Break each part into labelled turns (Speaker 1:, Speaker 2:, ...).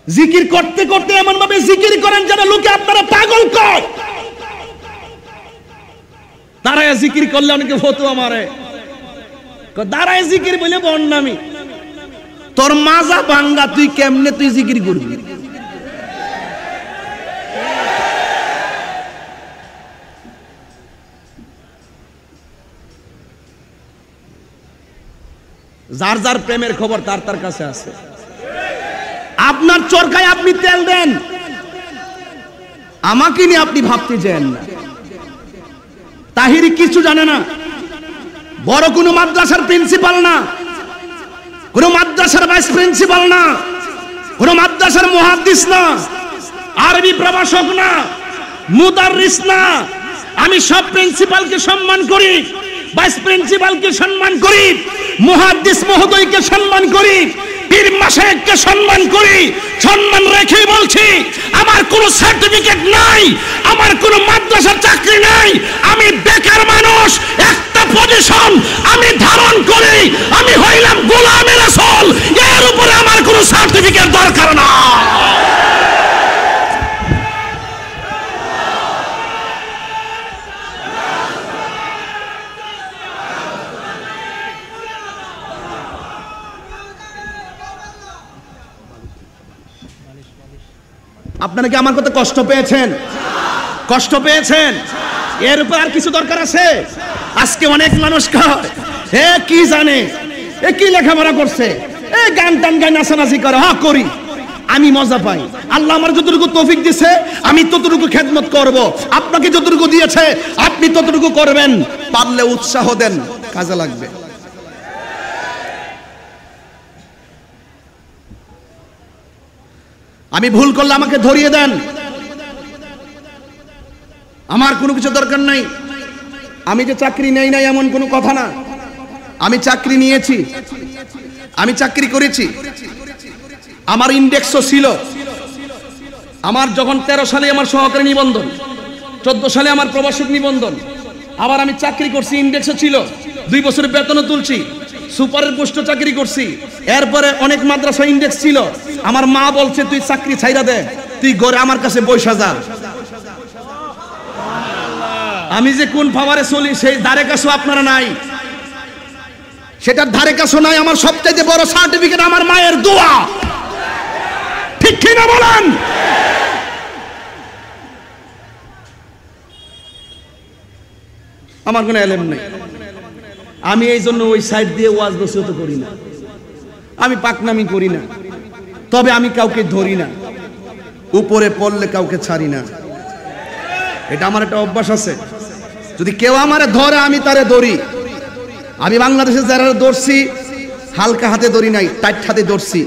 Speaker 1: জিকির করতে করতে এমন ভাবে জিকির করেন যেন লোকে আপনারা পাগল কয়। দাঁড়ায় জিকির করলে অনেকে ফতুয়া মারে, দাঁড়ায় জিকির বলে বন্নামি। তোর মাজা ভাঙ্গা, তুই কেমনে তুই জিকির করবি? যার যার প্রেমের খবর তার তার কাছে আছে। আপনার চরকায় আপনি তেল দেন, আমাকে নিয়ে আপনি ভাবতে যান না। তাহিরি কিছু জানে না, বড় কোনো মাদ্রাসার প্রিন্সিপাল না, কোন মাদ্রাসার ভাইস প্রিন্সিপাল না, কোন মাদ্রাসার মুহাদ্দিস না, আরবি প্রভাষক না, মুদাররিস না। আমি সব প্রিন্সিপালকে সম্মান করি, ভাইস প্রিন্সিপালকে সম্মান করি, মুহাদ্দিস মহোদয়কে সম্মান করি, পীর মাশায়েখকে সম্মান করি। সম্মান রেখে বলছি, আমার কোনো সার্টিফিকেট নাই, আমার কোনো মাদ্রাসার চাকরি নাই, আমি বেকার মানুষ। একটা পজিশন আমি ধারণ করি, আমি হইলাম গোলামে রাসূল, এর উপরে আমার কোনো সার্টিফিকেট দরকার না। আপনারা কি আমার কথা কষ্ট পেয়েছেন? কষ্ট পেয়েছেন? এর উপর আর কিছু দরকার আছে? আজকে অনেক মানুষ কয় এ কি জানে, এ কি লেখাপড়া করছে, এ গান টান গায় নাচানাচি করে। হ্যাঁ করি, আমি মজা পাই। আল্লাহ আমার যতটুকু তৌফিক দিয়েছে আমি ততটুকু খেদমত করব। আপনাকে যতটুকু দিয়েছে আপনি ততটুকু করবেন। পারলে উৎসাহ দেন, কাজে লাগবে। আমি ভুল করলে আমাকে ধরিয়ে দেন, আমার কোনো কিছু দরকার নাই। আমি যে চাকরি নেই নাই এমন কোনো কথা না, আমি চাকরি নিয়েছি, আমি চাকরি করেছি, আমার ইন্ডেক্সও ছিল। আমার যখন 13 সালে আমার সহকারী নিবন্ধন, 14 সালে আমার প্রবাসক নিবন্ধন, আবার আমি চাকরি করছি, ইন্ডেক্সও ছিল, 2 বছরের বেতনও তুলছি, সুপারের পোস্ট চাকরি করছি। এরপরে অনেক মাদ্রাসা ইন্ডেক্স ছিল। আমার মা বলছে তুই চাকরি ছাইরা দে, তুই ঘরে আমার কাছে বইসা যা। আমি যে কোন পাওয়ারে চলি সেই ধারে কাছেও আপনারা নাই, সেটার ধারে কাছেও নাই। আমার সবচাইতে বড় সার্টিফিকেট আমার মায়ের দোয়া। ঠিক কি না বলেন? আমার কোনো এলেম নেই। আমি এই জন্য ওই সাইড দিয়ে ওয়াজ নসিহত করি না, আমি পাকনামি করি না, তবে আমি কাউকে ধরি না, উপরে পড়লে কাউকে ছাড়ি না। এটা আমার একটা অভ্যাস আছে। যদি কেউ আমারে ধরে আমি তারে ধরি। আমি বাংলাদেশে যারা ধরছি হালকা হাতে ধরি নাই, টাইট হাতে ধরছি।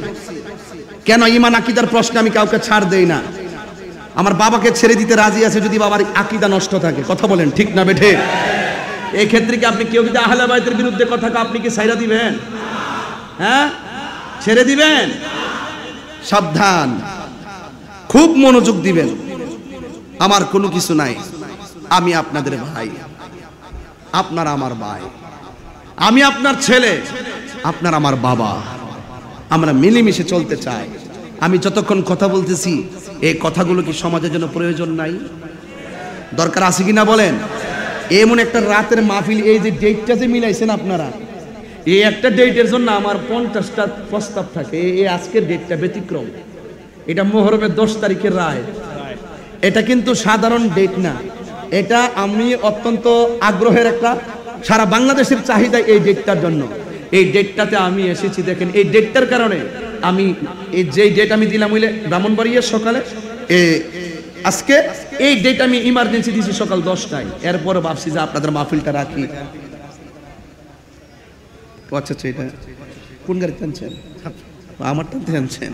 Speaker 1: কেন? ঈমান আকীদার প্রশ্নে আমি কাউকে ছাড় দেই না। আমার বাবাকে ছেড়ে দিতে রাজি আছে যদি বাবার আকীদা নষ্ট থাকে। কথা বলেন ঠিক না বেঠে? এই ক্ষেত্রে কি আপনি কেউ যদি আহলে বাইতের বিরুদ্ধে কথা কয় আপনি কি ছাইরা দিবেন? হ্যাঁ, ছেড়ে দিবেন? সাবধান, খুব মনোযোগ দিবেন। আমার কোনো কিছু নাই, আমি আপনাদের ভাই, আপনার আমার ভাই, আমি আপনার ছেলে, আপনার আমার বাবা। আমরা মিলেমিশে চলতে চাই। আমি যতক্ষণ কথা বলতেছি এই কথাগুলো কি সমাজের জন্য প্রয়োজন নাই? দরকার আছে কিনা বলেন? এমন একটা রাতের মাহফিল, এই যে ডেটটা যে মিলাইছেন আপনারা, এই একটা ডেটের জন্য আমার 50টা প্রস্তাব থাকে। এই আজকের ডেটটা ব্যতিক্রম। এটা মুহররমের 10 তারিখের রায়। এটা কিন্তু সাধারণ ডেট না, এটা আমি অত্যন্ত আগ্রহের একটা, সারা বাংলাদেশের চাহিদা এই ডেটটার জন্য। এই ডেটটাতে আমি এসেছি। দেখেন এই ডেটটার কারণে আমি এই যে ডেট আমি দিলাম হইলে ব্রাহ্মণবাড়িয়ার সকালে, আজকে এই ডেট আমি ইমার্জেন্সি দিয়েছি সকাল 10টায়। এরপরে ভাবছি যে আপনাদের মাহফিলটা রাখি। আচ্ছা আচ্ছা, এটা কোন গাড়ি টানছেন? আমার টানতে আনছেন?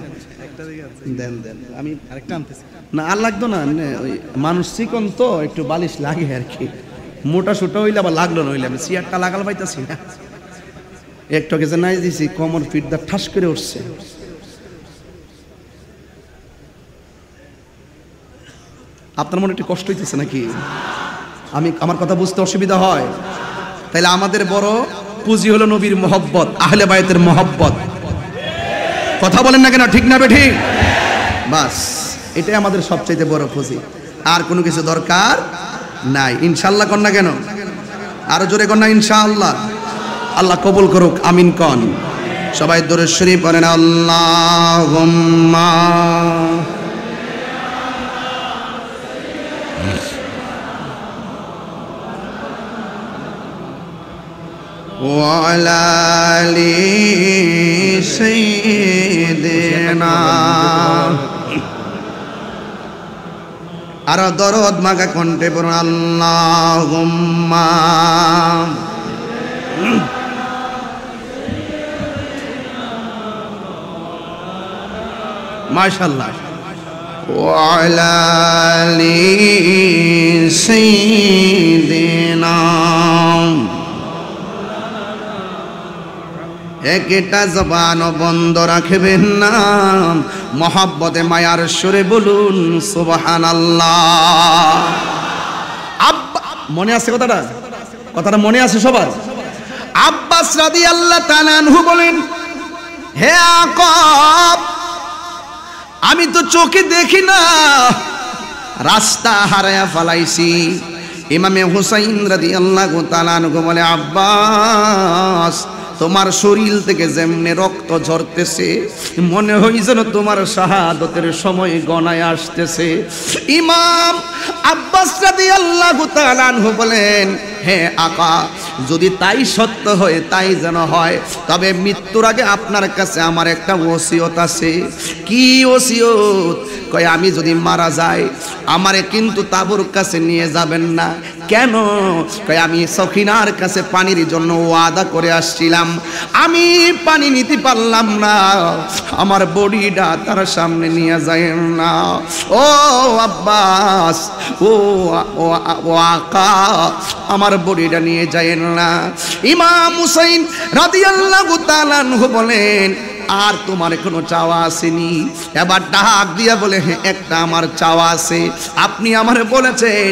Speaker 1: দেন দেন, আমি আরেকটা আনতেছি। না আর লাগতো না, ওই মানুষ চিকন তো একটু বালিশ লাগে আর কি। মোটা সোটা হইলে আবার লাগলো না, হইলে আমি চেয়ারটা লাগাল পাইতেছি না। একটু আগে যে নাই দিছি কোমর ফিটটা ঠাস করে উঠছে। আপনার মনে একটু কষ্ট হইতেছে নাকি? আমি আমার কথা বুঝতে অসুবিধা হয়? তাইলে আমাদের বড় পুঁজি হলো নবীর মহব্বত, আহলে বায়তের মহব্বত। কথা বলেন না কেন? ঠিক না বেঠিক? বাস এটাই আমাদের সবচেয়ে বড় খুশি, আর কোনো কিছু দরকার নাই। ইনশাআল্লাহ কন না কেন? আরো জোরে কন না ইনশাআল্লাহ। আল্লাহ কবুল করুক, আমিন কন। সবাই দরুদ শরীফ পড়েন, আল্লাহুম্মা ওয়া আলা আলি সাইয়্যিদিনা। আর দরদ মাগা কণ্ঠে পড়ুন, আল্লাহুম্মা মাশাআল্লাহ ওয়া আলা আলি সাইয়্যিদিনা। একটা জবান বন্ধ রাখবেন না, মহব্বতে মায়ার সুরে বলুন সুবহানাল্লাহ। আব্বা মনে আছে কথাটা? কথাটা মনে আছে সবার? আব্বাস রাদিয়াল্লাহু তাআলা আনহু বলেন, হে আকা, আমি তো চোখে দেখি না, রাস্তা হারায়া ফেলাইছি। ইমামে হুসাইন রাদিয়াল্লাহু তাআলা আনহু বলে, আব্বাস তোমার শরীর থেকে যেমনে রক্ত ঝরতেছে, মনে হয় যেন তোমার শাহাদতের সময় গণায় আসতেছে। ইমাম আব্বাস রাদিয়াল্লাহু তাআলা আনহু বলেন, হে আকা, যদি তাই সত্য হয় তাই যেন হয়, তবে মৃত্যুর আগে আপনার কাছে আমার একটা ওসিয়ত আছে। কি ওসিয়ত? কয় আমি যদি মারা যাই আমারে কিন্তু তাবুর কাছে নিয়ে যাবেন না। কেন? কয় আমি সখিনার কাছে পানির জন্য ওয়াদা করে আসছিলাম, আমি পানি নিতে পারলাম না, আমার বডিটা তার সামনে নিয়ে যায় না। ও আব্বাস, ও আকা, আমার বডিটা নিয়ে যায় না। ইমাম হুসাইন রাদিয়াল্লাহু তাআলা আনহু বলেন, আর তোমার কোনো চাওয়া আসেনি? এবার ডাক দিয়া বলে, হ্যাঁ একটা আমার চাওয়া আছে। আপনি আমারে বলেছেন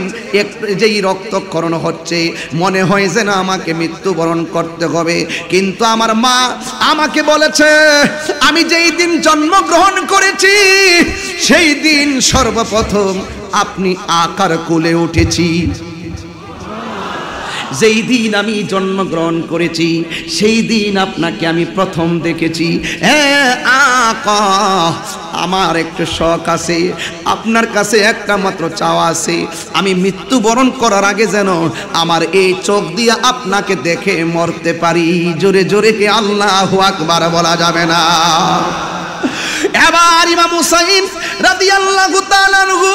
Speaker 1: যেই রক্তক্ষরণ হচ্ছে মনে হয় যেন আমাকে মৃত্যুবরণ করতে হবে, কিন্তু আমার মা আমাকে বলেছে আমি যেই দিন জন্মগ্রহণ করেছি সেই দিন সর্বপ্রথম আপনি আকার কোলে উঠেছি। যেই দিন আমি জন্মগ্রহণ করেছি সেই দিন আপনাকে আমি প্রথম দেখেছি। আকা, আমার একটা শখ আছে, আপনার কাছে একটা মাত্র চাওয়া আছে, আমি মৃত্যুবরণ করার আগে যেন আমার এই চোখ দিয়ে আপনাকে দেখে মরতে পারি। জোরে জোরে কে আল্লাহু আকবার বলা যাবে না? এবার ইমাম হুসাইন রাদিয়াল্লাহু তাআলা আনহু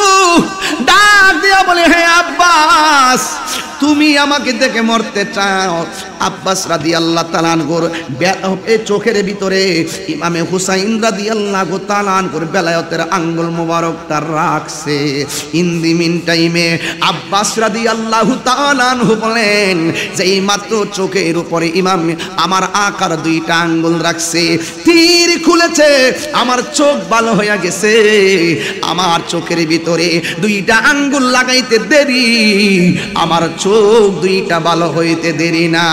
Speaker 1: ডাক দিয়া বলে, হে আব্বাস, তুমি আমাকে দেখে মরতে চাও? আব্বাস রাদিয়াল্লাহু তাআলা আনহুর চোখের ভিতরে ইমামে হুসাইন রাদিয়াল্লাহু তাআলা আনহুর বেলায়েতের আঙ্গুল মোবারকটা রাখছে। ইন দি মিন টাইমে আব্বাস রাদিয়াল্লাহু তাআলা আনহু বলেন যে এই মাত্র চোখের উপরে ইমাম আমার আকার দুইটা আঙ্গুল রাখছে, তীর খুলেছে, আমার চোখ ভালো হয়ে গেছে। আমার চোখের ভিতরে দুইটা আঙ্গুল লাগাইতে দেরি, আমার চোখ দুইটা ভালো হইতে দেরি না।